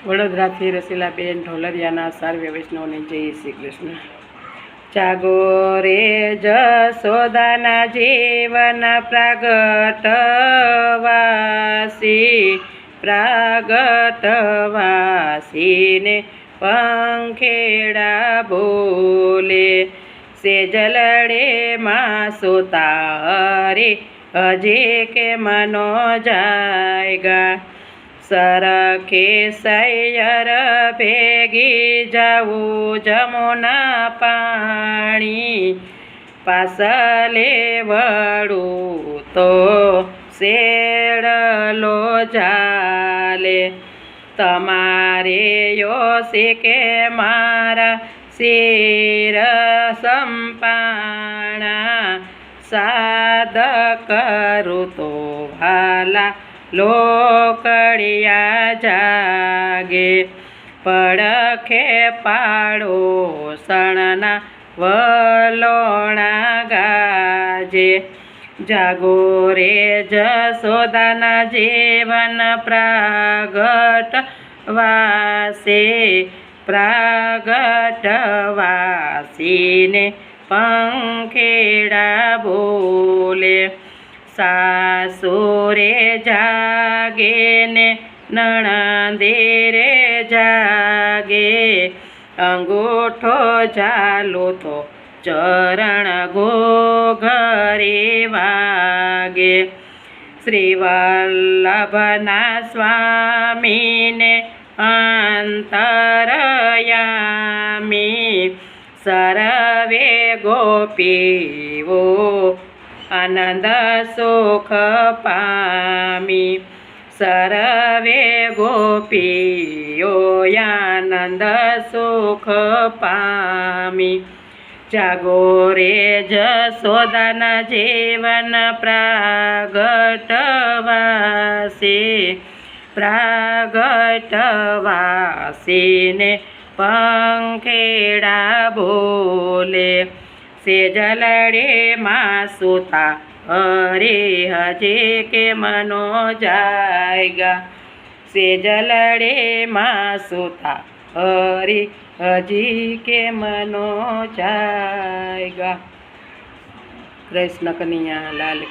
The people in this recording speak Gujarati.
વડોદરાથી રસીલાબેન ઢોલરિયાના સર્વે વૈષ્ણવને જય શ્રી કૃષ્ણ. જાગો રે જશોદાના જીવન પ્રાગટવાસીને પંખેડા બોલે. સેજલડે માં સોતા રે હજી કે મનો જાયગા. સરખે સૈયર ભેગી જાવું જમુના પાણી. પાસલે વળું તો શેડલો ચાલે. તમારે યોસી કે મારા શિર સંપાણા. સાદ કરું તો ભાલા લોકડિયા જાગે. પડખે પાડોશણના વલોણા ગાજે. જાગો રે જશોદાના જીવન પ્રાગટવાસીને પંખેડા બોલે. સાસુરે જાગે ને નણંદે રે જાગે. અંગૂઠો ચાલો તો ચરણ ઘોઘરે વાગે. શ્રી વલ્લભના સ્વામીને અંતરયામી. સર્વે ગોપીઓ આનંદ સુખ પામી. સર્વે ગોપીઓ આનંદ સુખ પામી. જાગો રે જશોદાના જીવન પ્રાગટવાસીને પંખેડા બોલે. સેજલડે માં સુતા અરે હજી કે મનો જાયગા. સેજલડે માં સુતા અરે હજી કે મનો જાયગા. કૃષ્ણ કનૈયા લાલ.